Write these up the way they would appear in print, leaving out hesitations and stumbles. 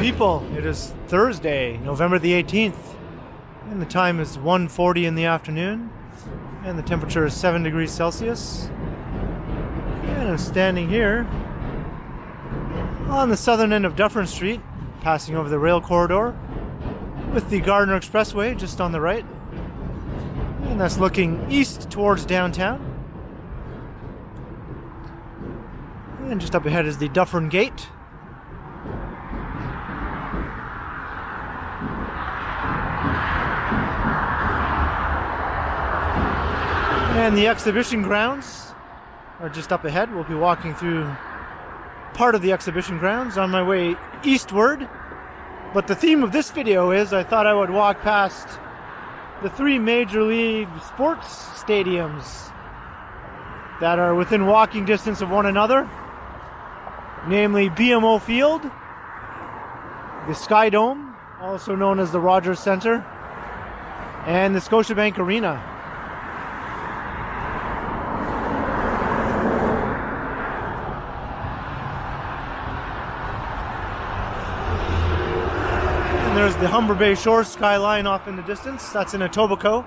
people. It is Thursday, November the 18th, and the time is 1:40 in the afternoon, and the temperature is 7 degrees Celsius. And I'm standing here on the southern end of Dufferin Street, passing over the rail corridor, with the Gardiner Expressway just on the right, and that's looking east towards downtown. And just up ahead is the Dufferin Gate. And the exhibition grounds are just up ahead. We'll be walking through part of the exhibition grounds on my way eastward. But the theme of this video is I thought I would walk past the three major league sports stadiums that are within walking distance of one another. Namely BMO Field, the Skydome, also known as the Rogers Centre, and the Scotiabank Arena. And there's the Humber Bay Shore skyline off in the distance. That's in Etobicoke.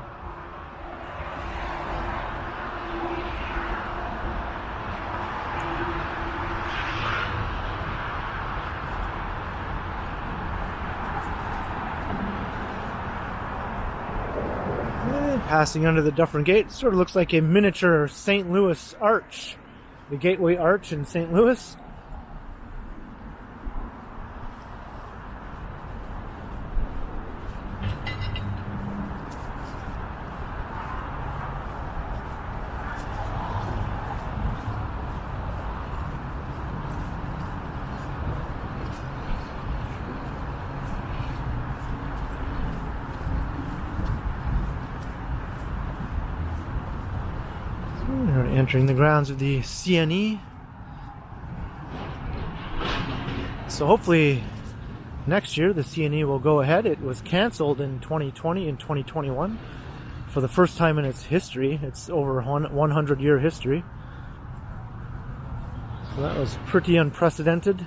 Passing under the Dufferin Gate, sort of looks like a miniature St. Louis arch, the Gateway Arch in St. Louis. We're entering the grounds of the CNE. So hopefully next year the CNE will go ahead. It was cancelled in 2020 and 2021 for the first time in its history. It's over 100-year history. So that was pretty unprecedented.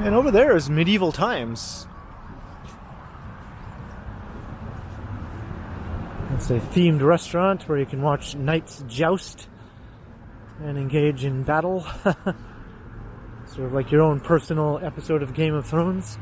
And over there is Medieval Times. It's a themed restaurant where you can watch knights joust and engage in battle. Sort of like your own personal episode of Game of Thrones.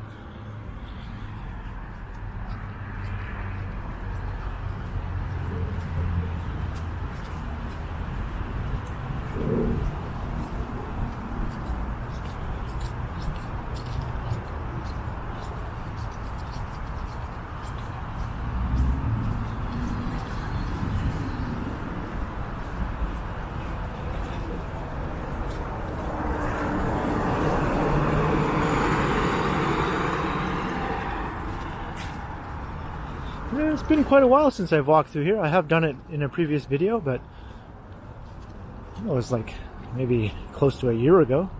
It's been quite a while since I've walked through here. I have done it in a previous video, but it was like maybe close to a year ago.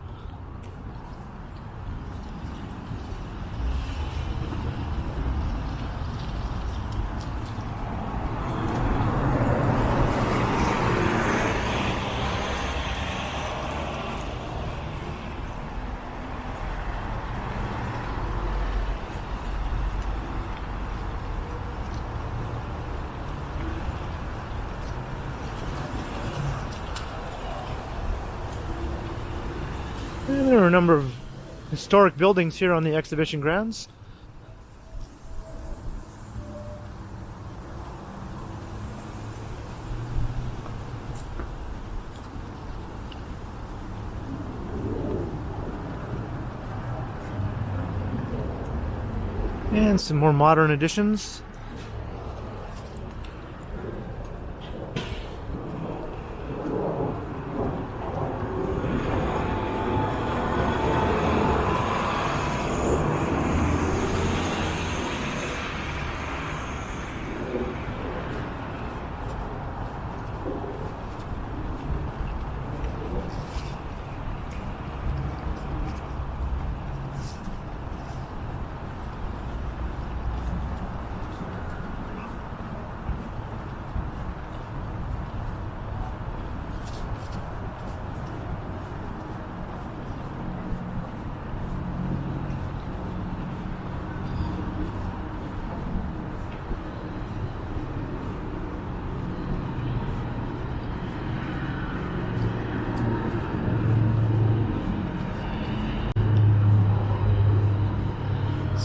And there are a number of historic buildings here on the exhibition grounds. And some more modern additions.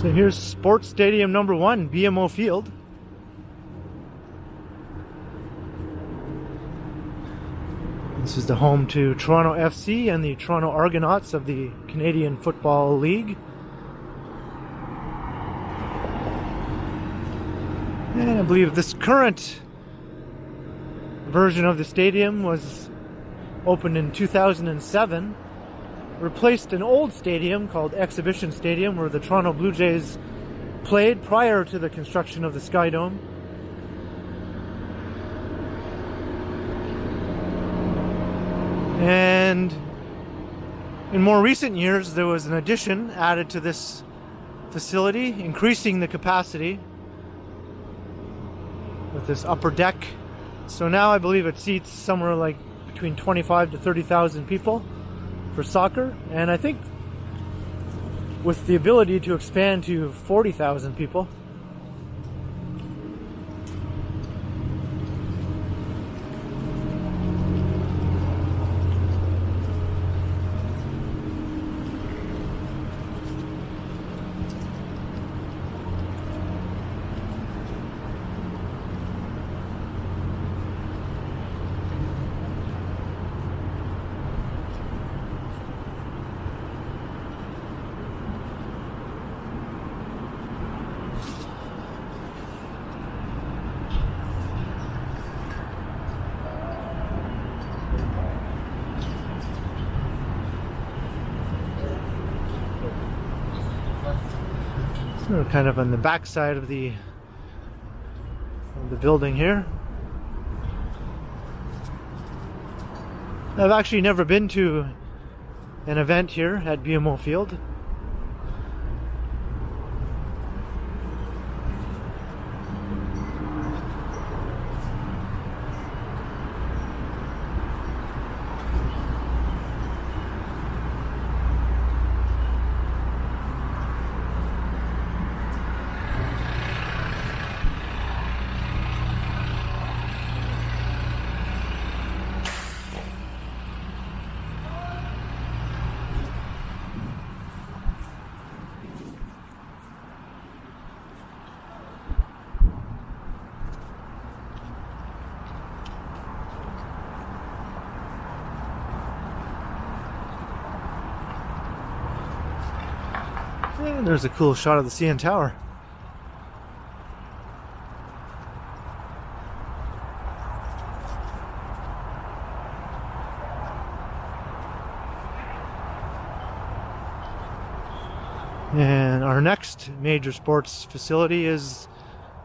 So here's Sports Stadium number 1, BMO Field. This is the home to Toronto FC and the Toronto Argonauts of the Canadian Football League. And I believe this current version of the stadium was opened in 2007. Replaced an old stadium called Exhibition Stadium where the Toronto Blue Jays played prior to the construction of the Skydome. And in more recent years there was an addition added to this facility, increasing the capacity with this upper deck. So now I believe it seats somewhere like between 25 to 30,000 people for soccer, and I think with the ability to expand to 40,000 people. We're kind of on the back side of the building here. I've actually never been to an event here at BMO Field. And there's a cool shot of the CN Tower. And our next major sports facility is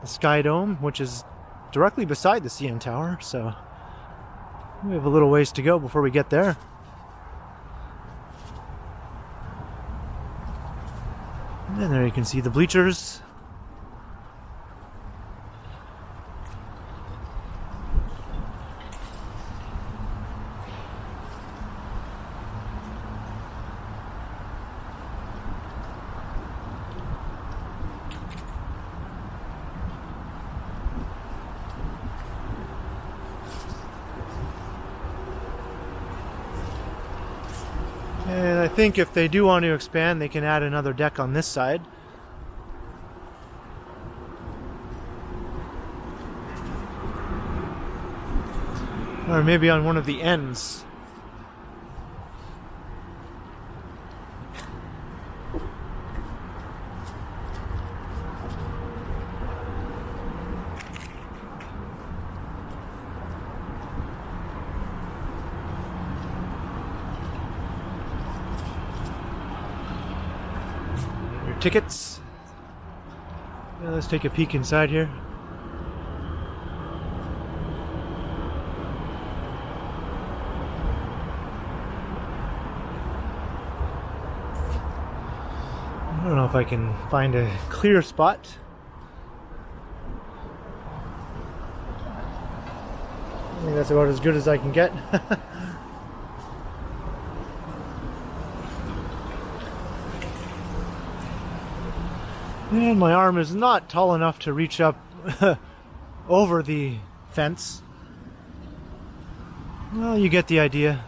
the Skydome, which is directly beside the CN Tower, so we have a little ways to go before we get there. And there you can see the bleachers. And I think if they do want to expand, they can add another deck on this side. Or maybe on one of the ends. Tickets. Yeah, let's take a peek inside here. I don't know if I can find a clear spot. I think that's about as good as I can get. And my arm is not tall enough to reach up over the fence. Well, you get the idea.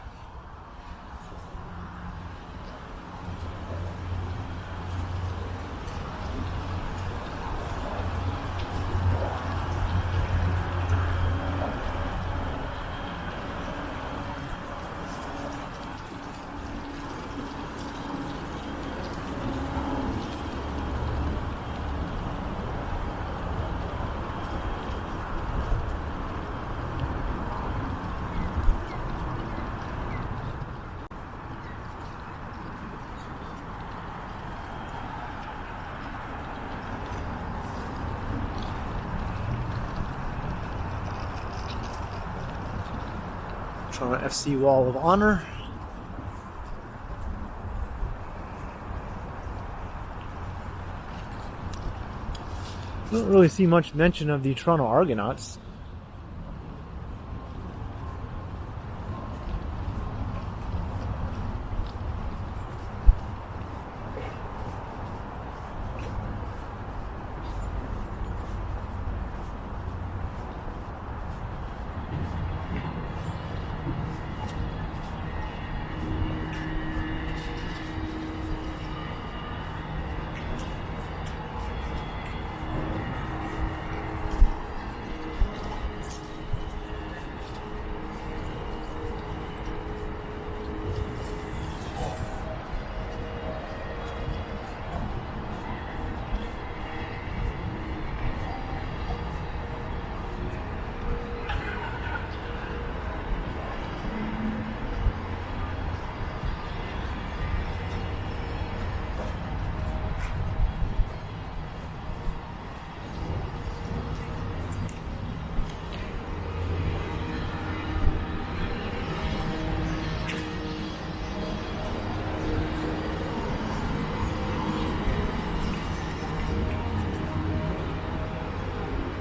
Toronto FC Wall of Honor. Don't really see much mention of the Toronto Argonauts.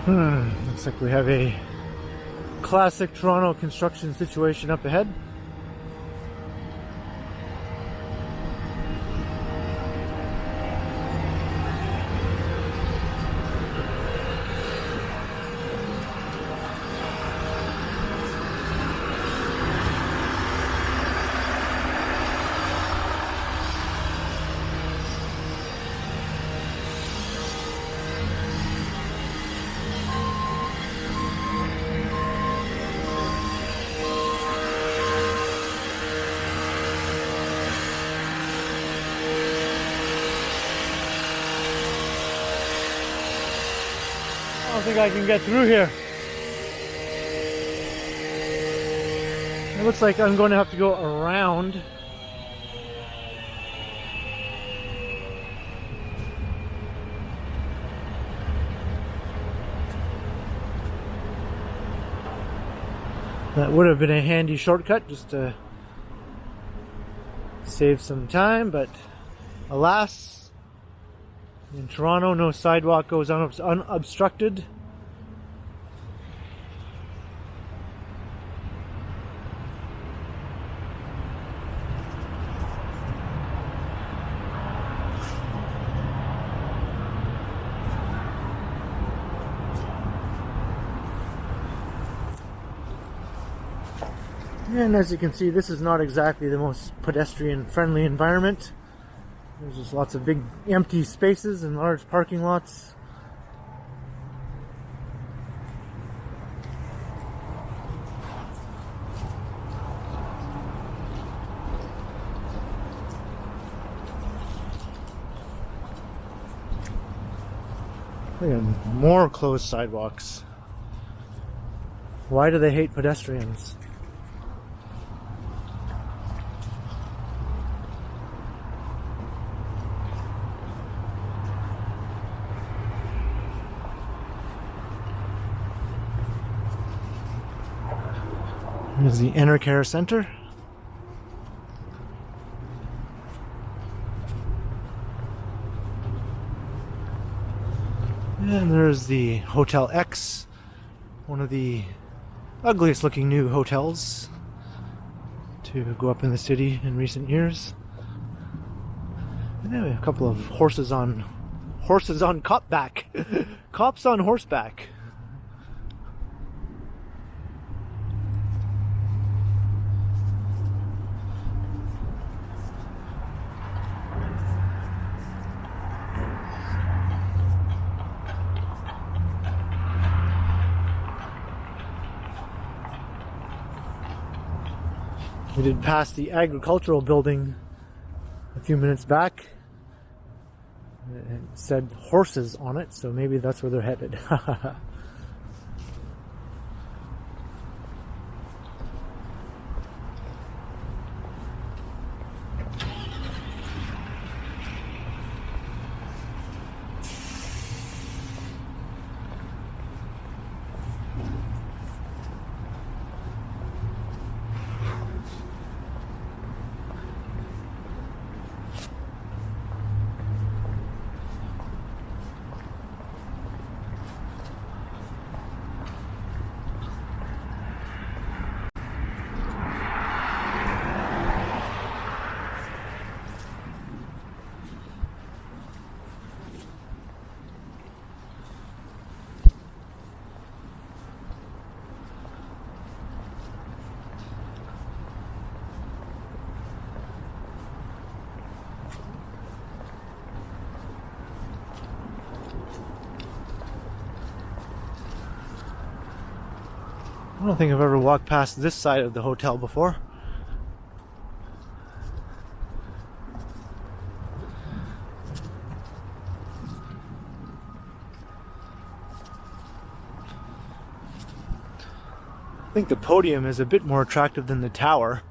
Looks like we have a classic Toronto construction situation up ahead. I don't think I can get through here. It looks like I'm going to have to go around. That would have been a handy shortcut just to save some time, but alas, in Toronto, no sidewalk goes unobstructed. And as you can see, this is not exactly the most pedestrian-friendly environment. There's just lots of big empty spaces and large parking lots. Look at more closed sidewalks. Why do they hate pedestrians? There's the Intercare Center. And there's the Hotel X, one of the ugliest looking new hotels to go up in the city in recent years. And then we have a couple of horses on cop back. Cops on horseback. We did pass the agricultural building a few minutes back. It said horses on it, so maybe that's where they're headed. I don't think I've ever walked past this side of the hotel before. I think the podium is a bit more attractive than the tower.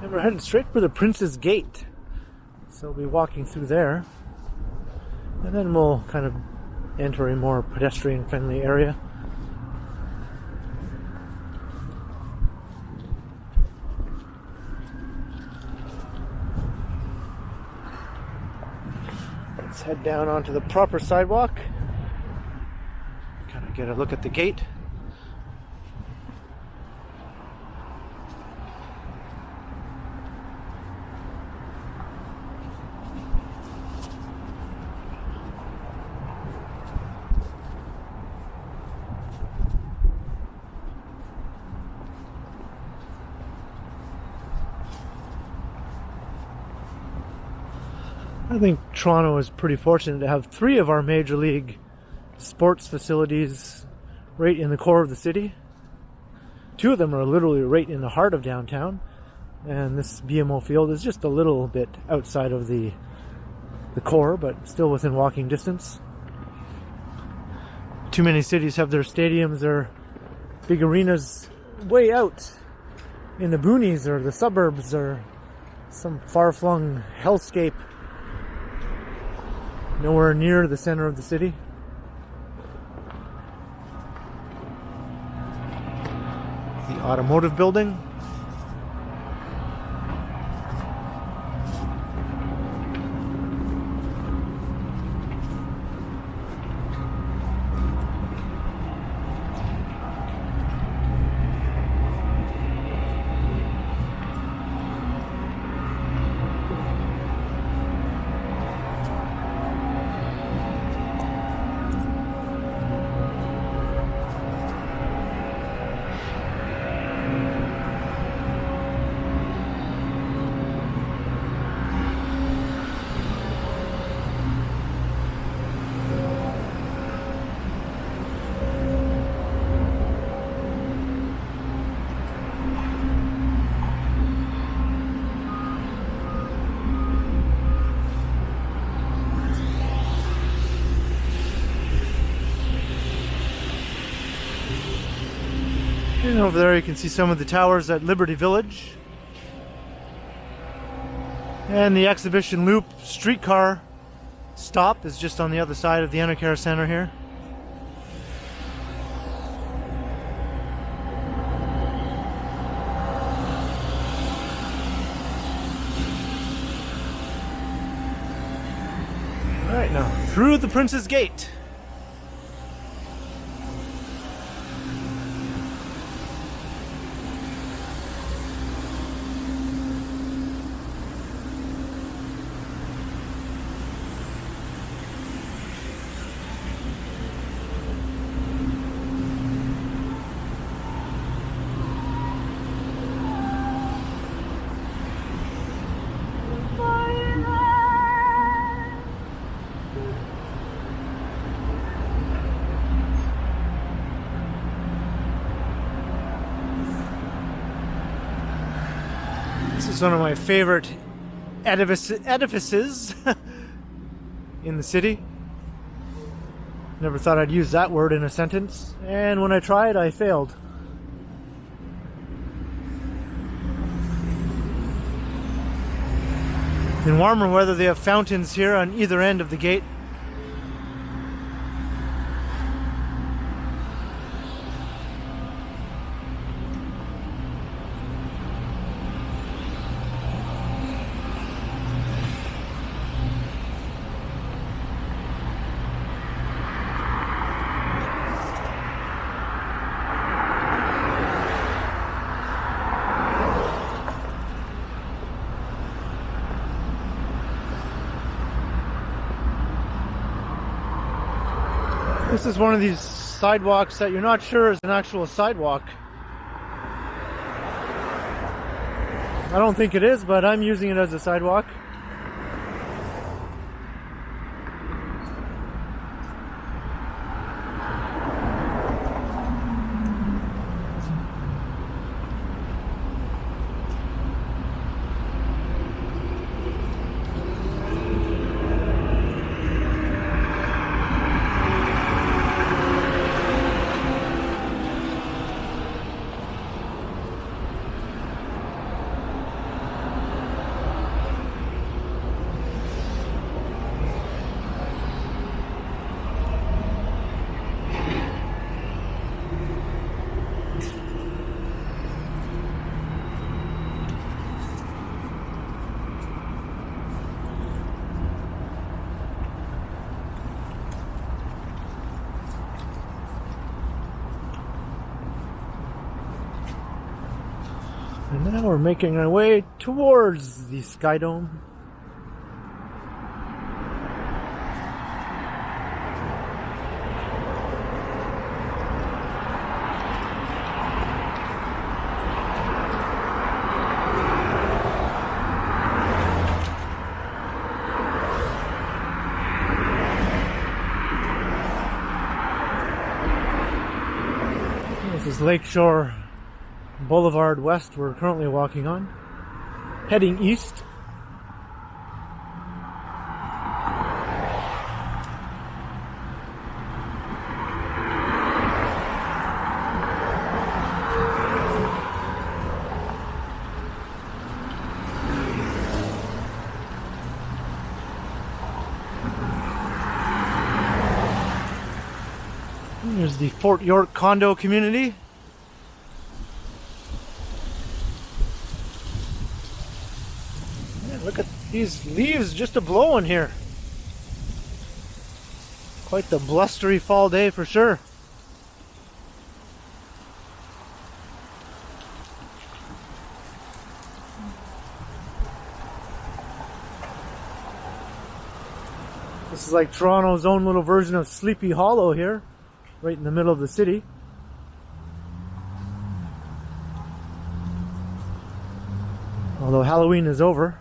And we're heading straight for the Prince's Gate. So we'll be walking through there. And then we'll kind of enter a more pedestrian-friendly area. Let's head down onto the proper sidewalk. Kind of get a look at the gate. I think Toronto is pretty fortunate to have 3 of our major league sports facilities right in the core of the city. 2 of them are literally right in the heart of downtown, and this BMO Field is just a little bit outside of the core, but still within walking distance. Too many cities have their stadiums, their big arenas way out in the boonies or the suburbs or some far-flung hellscape nowhere near the center of the city. The automotive building. And over there you can see some of the towers at Liberty Village. And the Exhibition Loop streetcar stop is just on the other side of the Enercare Center here. Alright, now through the Prince's Gate. This is one of my favorite edifices in the city. Never thought I'd use that word in a sentence, and when I tried, I failed. In warmer weather, they have fountains here on either end of the gate. This is one of these sidewalks that you're not sure is an actual sidewalk. I don't think it is, but I'm using it as a sidewalk. And now we're making our way towards the Skydome. This is Lake Shore Blvd West we're currently walking on, heading east. There's the Fort York condo community. Look at these leaves just a-blowing here. Quite the blustery fall day for sure. This is like Toronto's own little version of Sleepy Hollow here, right in the middle of the city. Although Halloween is over.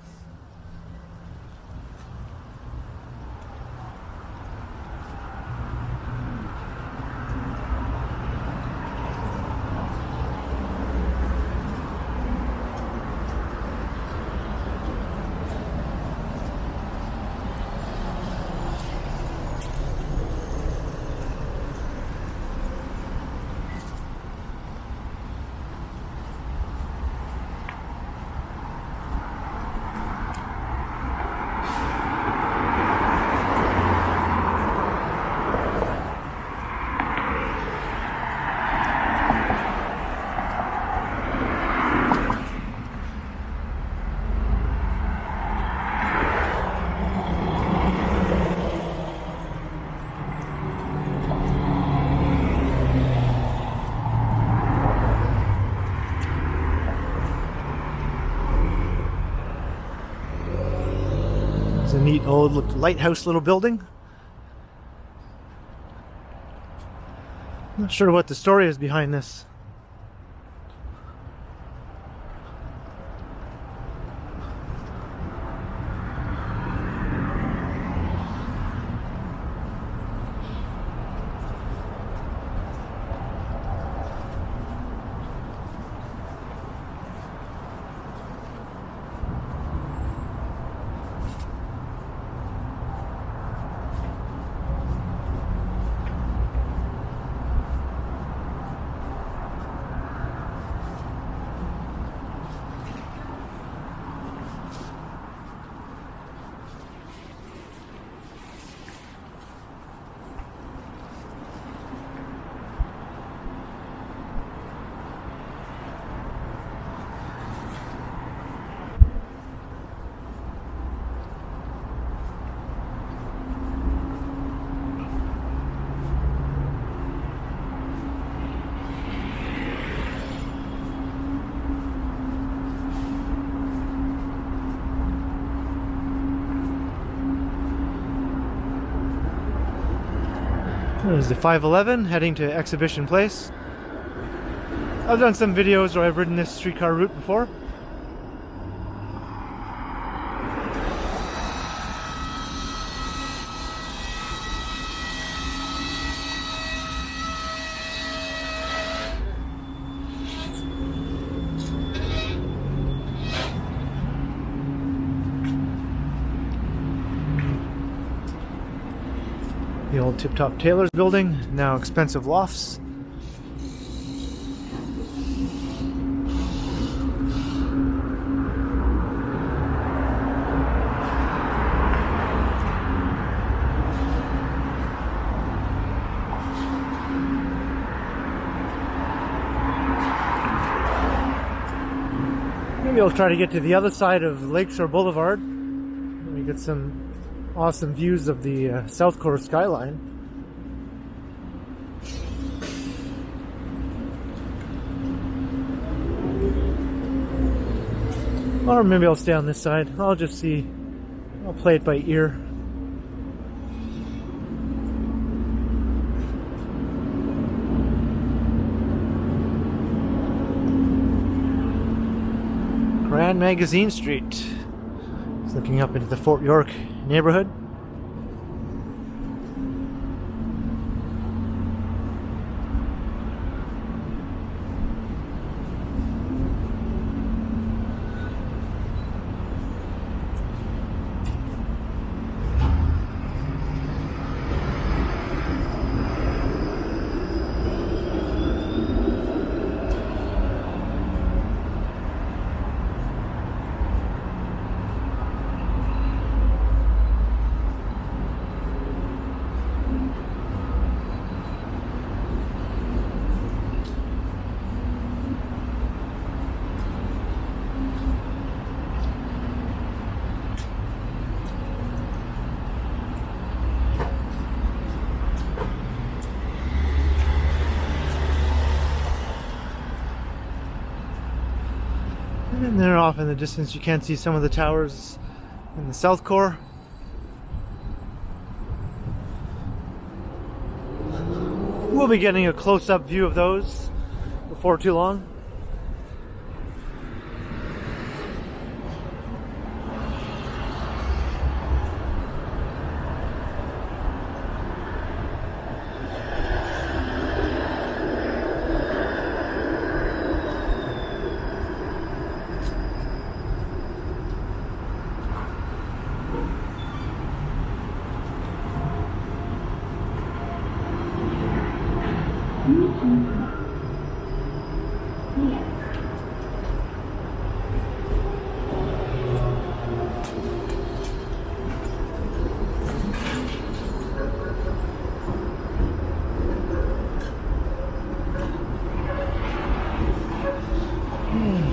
It's a neat old lighthouse little building. Not sure what the story is behind this. There's the 511 heading to Exhibition Place. I've done some videos where I've ridden this streetcar route before. The old Tip Top Tailors building, now expensive lofts. Maybe I'll try to get to the other side of Lake Shore Boulevard. We get some awesome views of the South Coast skyline. Or maybe I'll stay on this side. I'll just see. I'll play it by ear. Grand Magazine Street. It's looking up into the Fort York neighborhood. And then off in the distance you can see some of the towers in the South Core. We'll be getting a close-up view of those before too long.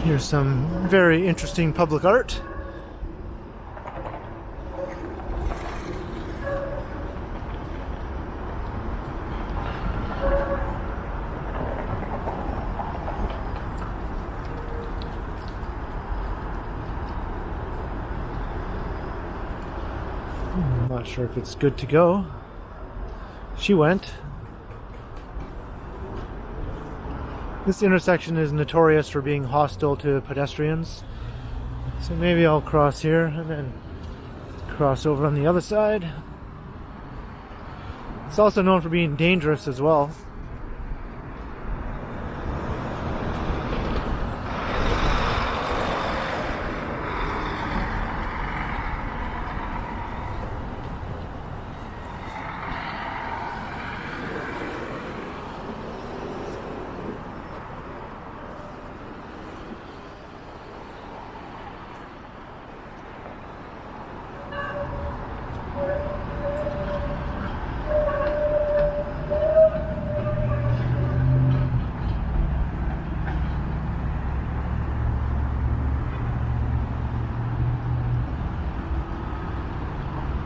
Here's some very interesting public art. I'm not sure if it's good to go. She went. This intersection is notorious for being hostile to pedestrians. So maybe I'll cross here and then cross over on the other side. It's also known for being dangerous as well.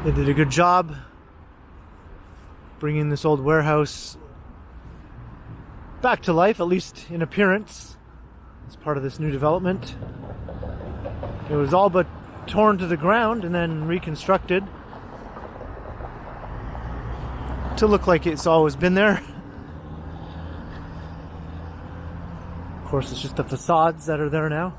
They did a good job bringing this old warehouse back to life, at least in appearance, as part of this new development. It was all but torn to the ground and then reconstructed to look like it's always been there. Of course, it's just the facades that are there now.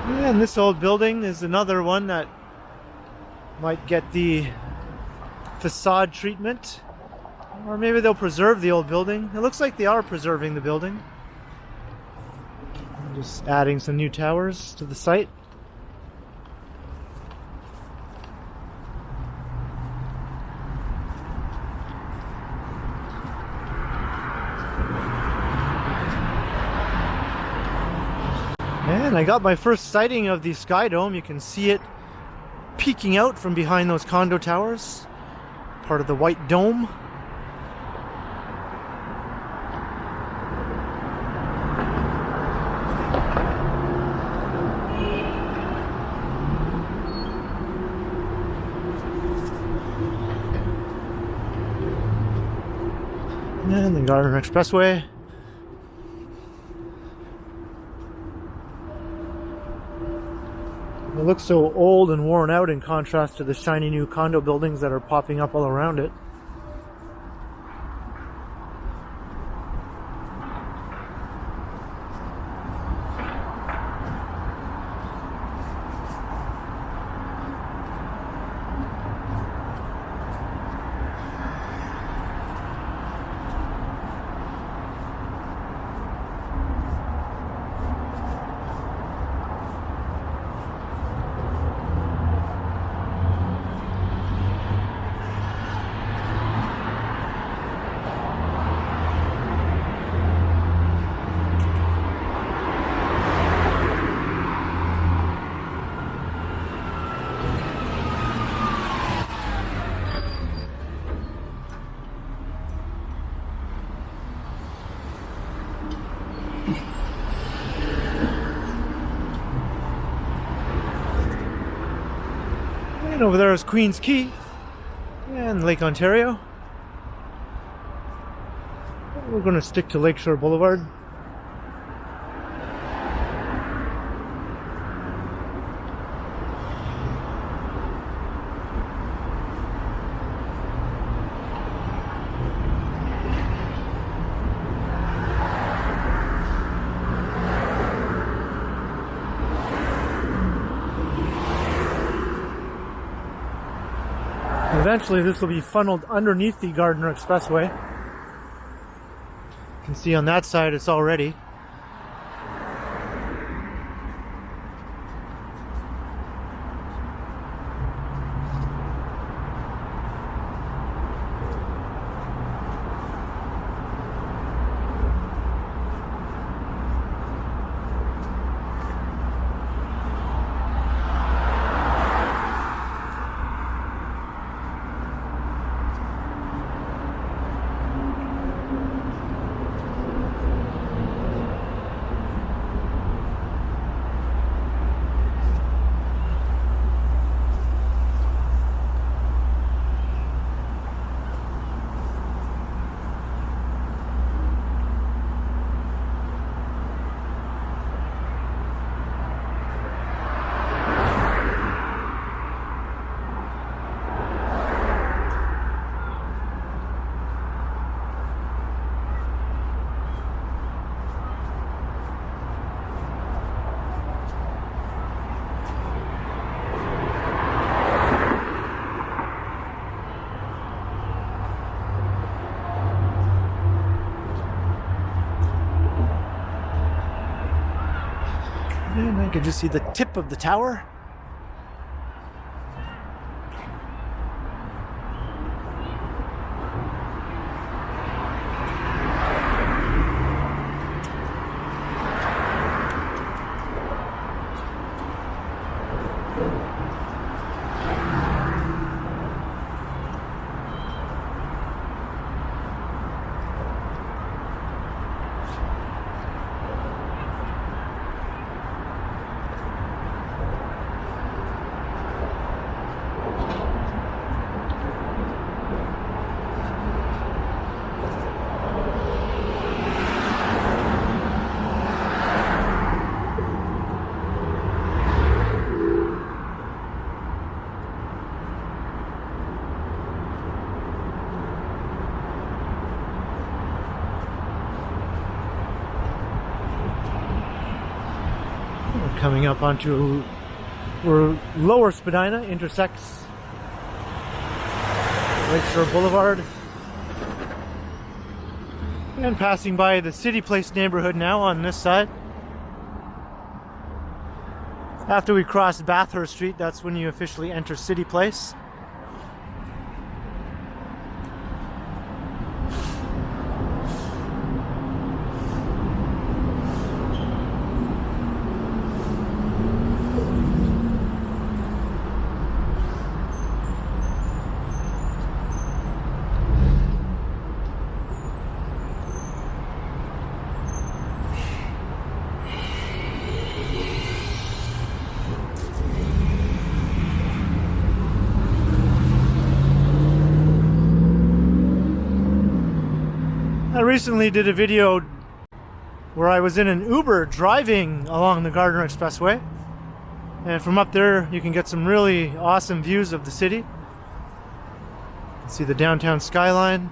And this old building is another one that might get the facade treatment. Or maybe they'll preserve the old building. It looks like they are preserving the building. Just adding some new towers to the site. And I got my first sighting of the Skydome. You can see it peeking out from behind those condo towers. Part of the white dome. And the Gardiner Expressway. It looks so old and worn out in contrast to the shiny new condo buildings that are popping up all around it. And over there is Queen's Quay and Lake Ontario. We're going to stick to Lake Shore Blvd. Eventually this will be funneled underneath the Gardiner Expressway. You can see on that side it's already. And I can just see the tip of the tower. coming up onto where Lower Spadina intersects Lake Shore Blvd. And passing by the City Place neighborhood now on this side. After we cross Bathurst Street, that's when you officially enter City Place. I recently did a video where I was in an Uber driving along the Gardiner Expressway, and from up there you can get some really awesome views of the city. You can see the downtown skyline.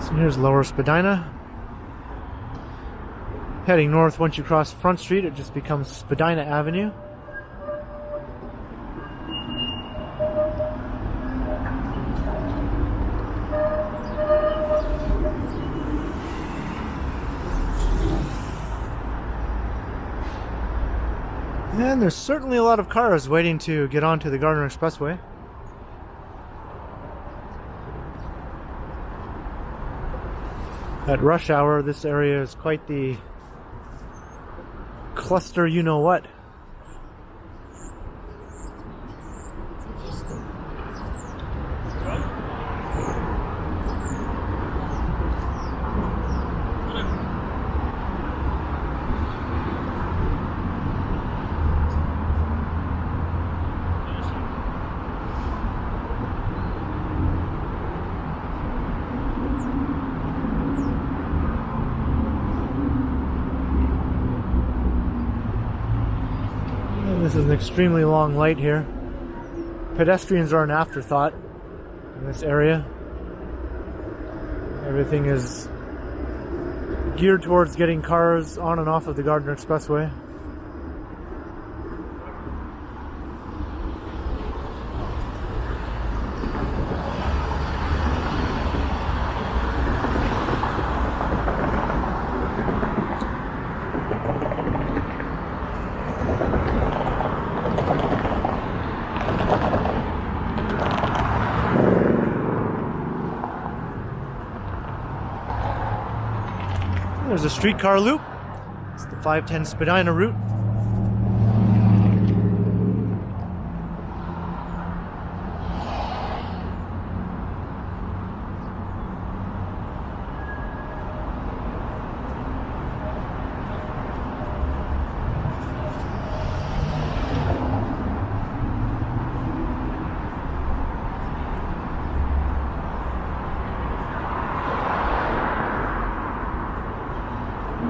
So here's Lower Spadina. Heading north, once you cross Front Street, it just becomes Spadina Avenue. And there's certainly a lot of cars waiting to get onto the Gardiner Expressway. At rush hour, this area is quite the cluster, you know what. This is an extremely long light here. Pedestrians are an afterthought in this area. Everything is geared towards getting cars on and off of the Gardiner Expressway. There's a streetcar loop. It's the 510 Spadina route.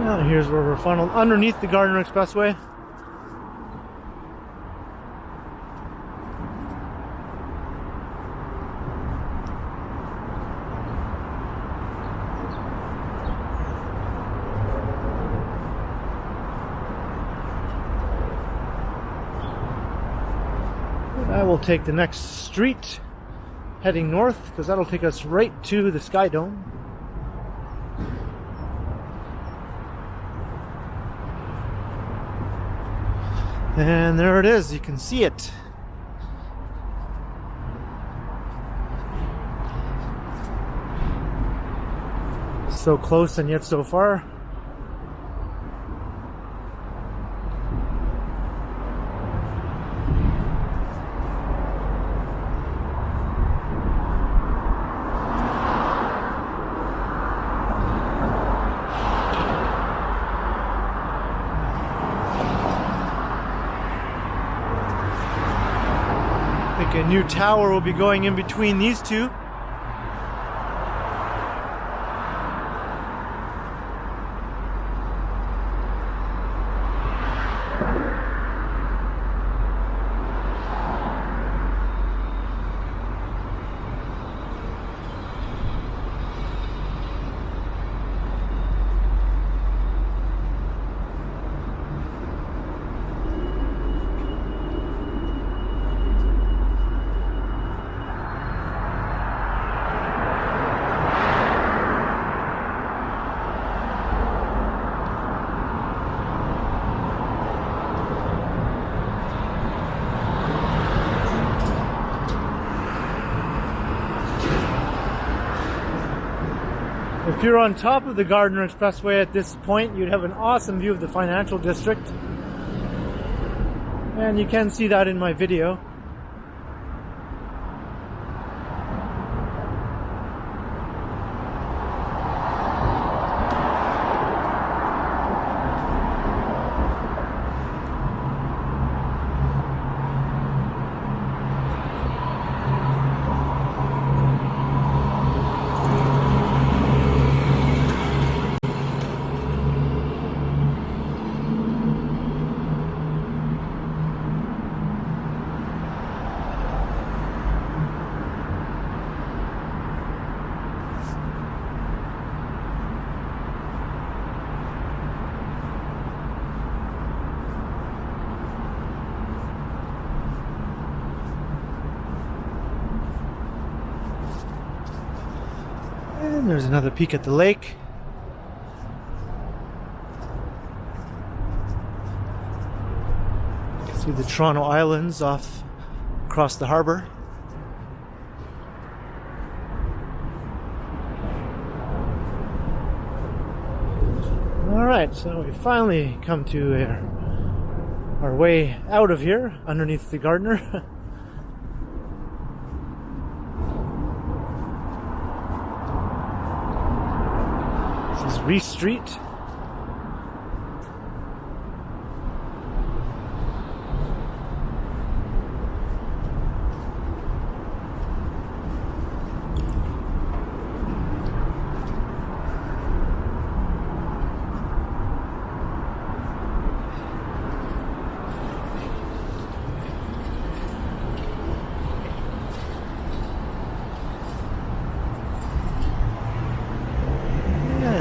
Now here's where we're funneled underneath the Gardiner Expressway. And I will take the next street heading north because that'll take us right to the Skydome. And there it is, you can see it. So close and yet so far. think a new tower will be going in between these two. If you're on top of the Gardiner Expressway at this point, you'd have an awesome view of the financial district. And you can see that in my video. And there's another peek at the lake. You can see the Toronto Islands off across the harbor. Alright, so we finally come to our way out of here underneath the Gardiner. This is Rees Street.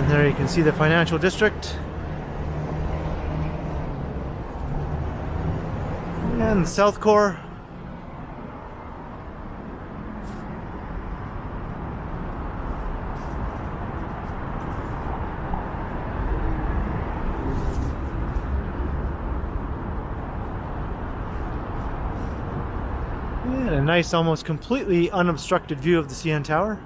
There you can see the financial district and South Core. And a nice, almost completely unobstructed view of the CN Tower.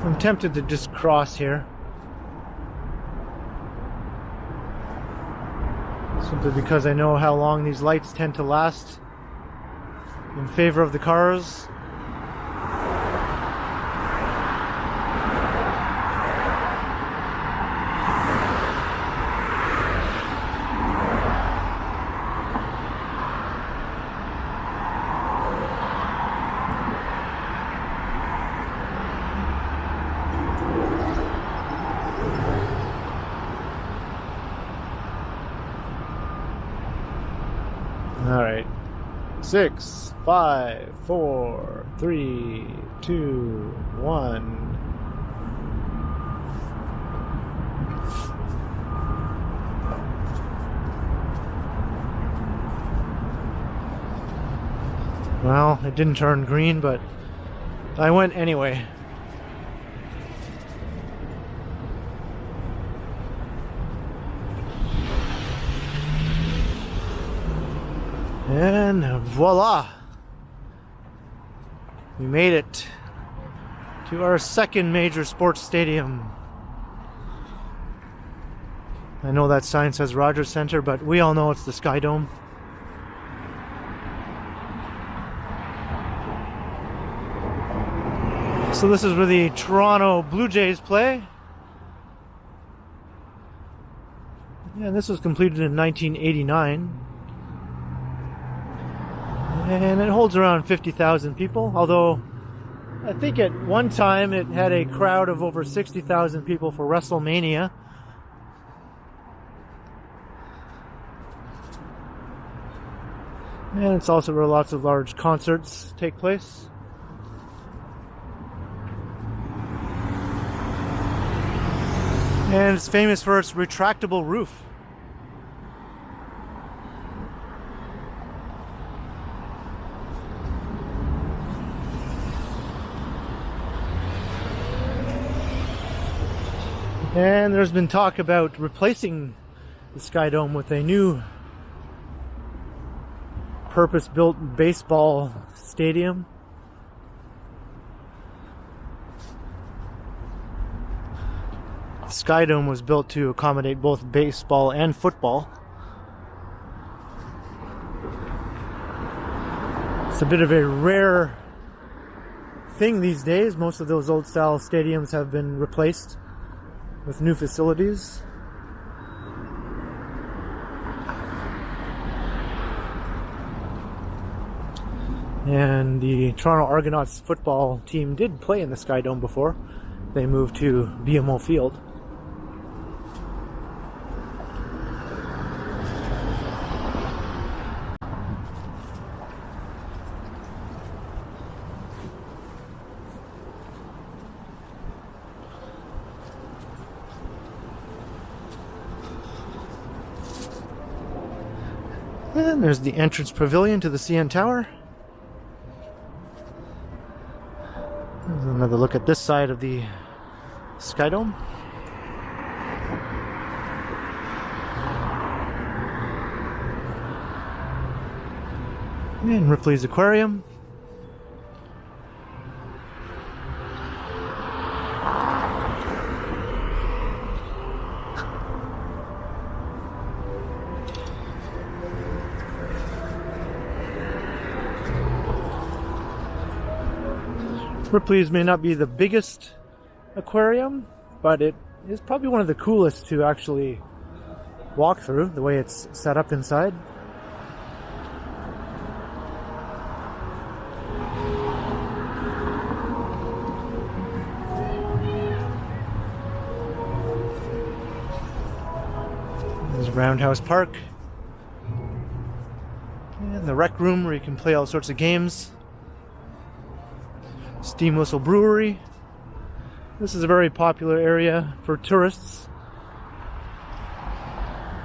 I'm tempted to just cross here, simply because I know how long these lights tend to last in favor of the cars. All right, 6, 5, 4, 3, 2, 1. Well, it didn't turn green, but I went anyway. And voila! We made it to our second major sports stadium. I know that sign says Rogers Centre, but we all know it's the Skydome. So this is where the Toronto Blue Jays play. And this was completed in 1989. And it holds around 50,000 people, although I think at one time it had a crowd of over 60,000 people for WrestleMania. And it's also where lots of large concerts take place. And it's famous for its retractable roof. And there's been talk about replacing the Skydome with a new purpose-built baseball stadium. The Skydome was built to accommodate both baseball and football. It's a bit of a rare thing these days. Most of those old-style stadiums have been replaced with new facilities. And the Toronto Argonauts football team did play in the Skydome before. They moved to BMO Field. And there's the entrance pavilion to the CN Tower. There's another look at this side of the Skydome. And Ripley's Aquarium. Ripley's may not be the biggest aquarium, but it is probably one of the coolest to actually walk through, the way it's set up inside. There's Roundhouse Park. And the rec room where you can play all sorts of games. Steam Whistle Brewery. This is a very popular area for tourists.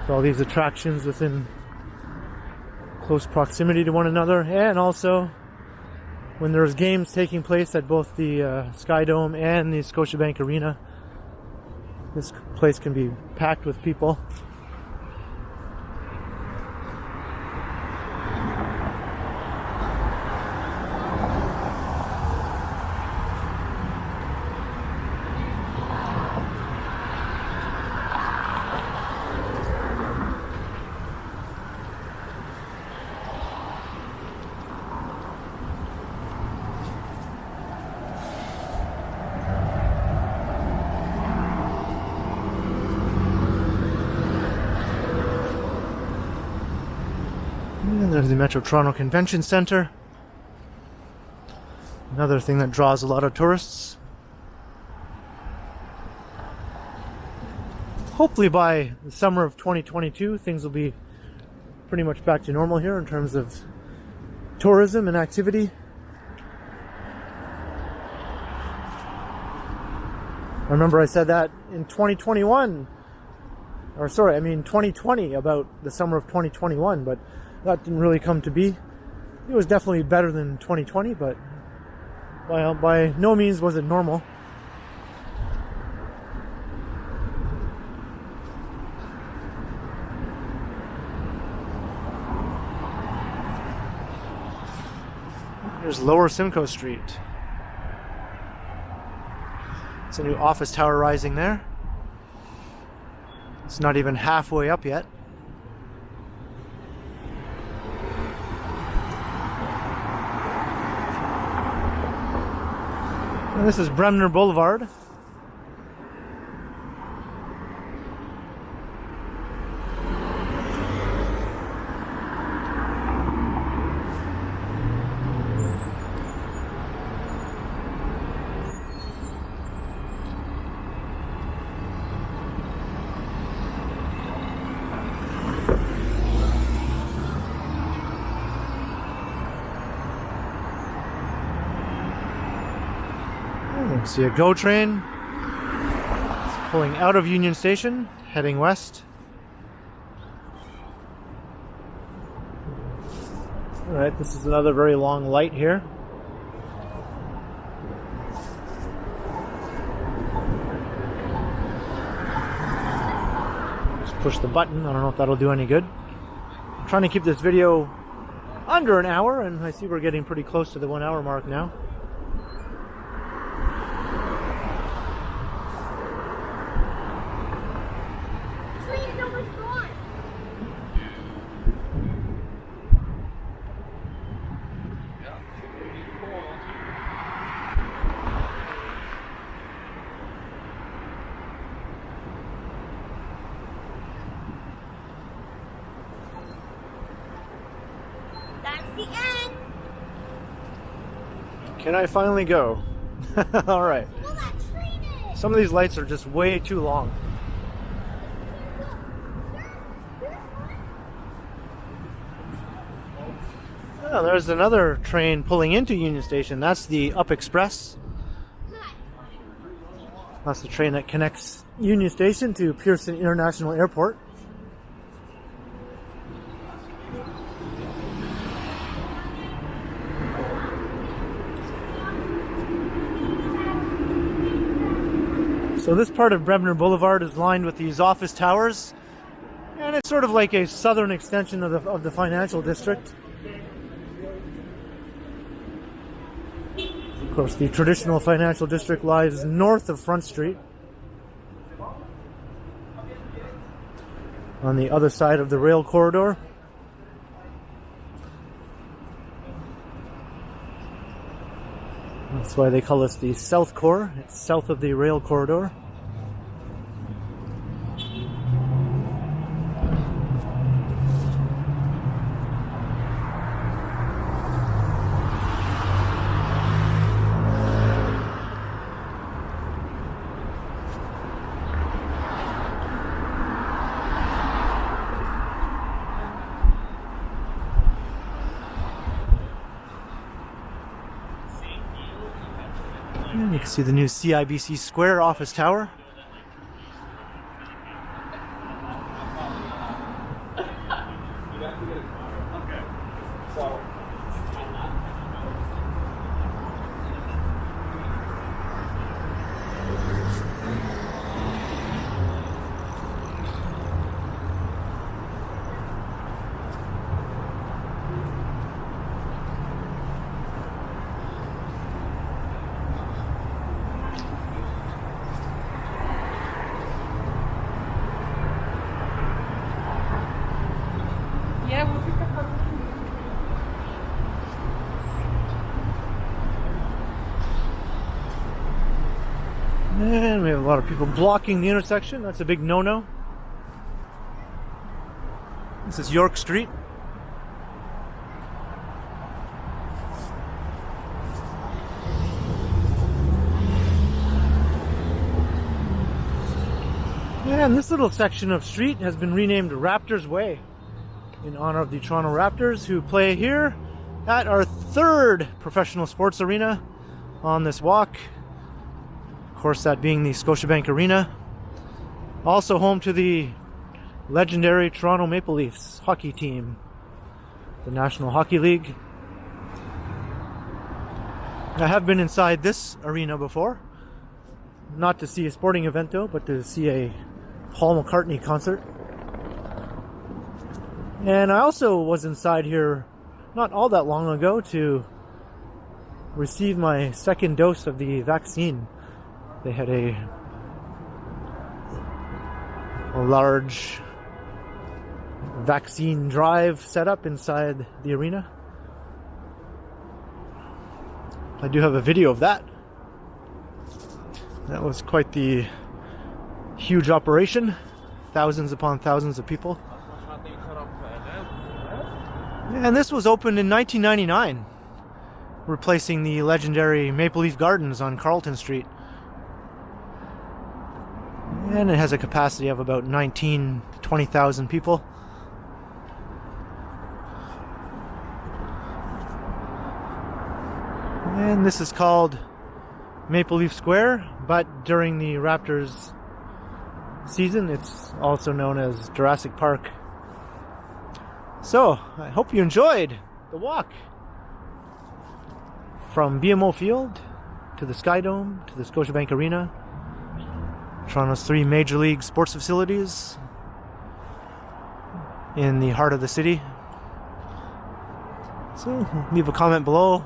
With all these attractions within close proximity to one another, and also when there's games taking place at both the Skydome and the Scotiabank Arena, this place can be packed with people. And there's the Metro Toronto Convention Centre. Another thing that draws a lot of tourists. Hopefully by the summer of 2022, things will be pretty much back to normal here in terms of tourism and activity. I remember I said that in 2021, or sorry, I mean 2020, about the summer of 2021, but that didn't really come to be. It was definitely better than 2020, but by no means was it normal. Here's Lower Simcoe Street. It's a new office tower rising there. It's not even halfway up yet. And this is Bremner Blvd. See a GO train. It's pulling out of Union Station, heading west. Alright, this is another very long light here. Just push the button. I don't know if that'll do any good. I'm trying to keep this video under an hour, and I see we're getting pretty close to the 1 hour mark now. Can I finally go? Alright. Some of these lights are just way too long. Oh, there's another train pulling into Union Station. That's the Up Express. That's the train that connects Union Station to Pearson International Airport. So this part of Bremner Blvd is lined with these office towers, and it's sort of like a southern extension of the financial district. Of course, the traditional financial district lies north of Front Street, on the other side of the rail corridor. That's why they call us the South Core. It's south of the rail corridor. And you can see the new CIBC Square office tower. And we have a lot of people blocking the intersection. That's a big no-no. This is York Street. And this little section of street has been renamed Raptor's Way in honor of the Toronto Raptors, who play here at our third professional sports arena on this walk. Of course, that being the Scotiabank Arena. Also home to the legendary Toronto Maple Leafs hockey team, the National Hockey League. I have been inside this arena before. Not to see a sporting event though, but to see a Paul McCartney concert. And I also was inside here not all that long ago to receive my second dose of the vaccine. They had a A large vaccine drive set up inside the arena. I do have a video of that. That was quite the huge operation. Thousands upon thousands of people. And this was opened in 1999, replacing the legendary Maple Leaf Gardens on Carlton Street. And it has a capacity of about 20,000 people. And this is called Maple Leaf Square, but during the Raptors season, it's also known as Jurassic Park. So, I hope you enjoyed the walk from BMO Field to the Skydome to the Scotiabank Arena, Toronto's 3 major league sports facilities in the heart of the city. So, leave a comment below.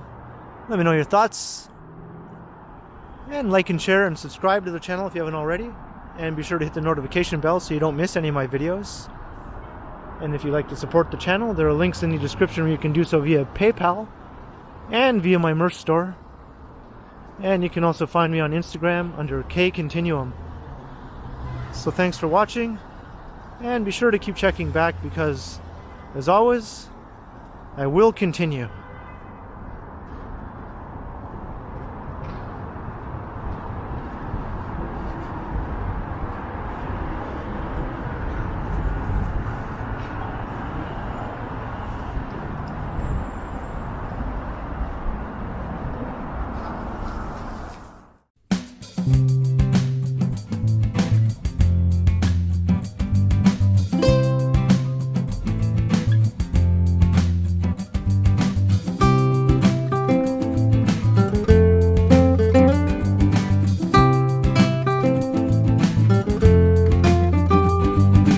Let me know your thoughts. And like and share and subscribe to the channel if you haven't already. And be sure to hit the notification bell so you don't miss any of my videos. And if you'd like to support the channel, there are links in the description where you can do so via PayPal and via my merch store. And you can also find me on Instagram under KContinuum. So thanks for watching, and be sure to keep checking back because, as always, I will continue.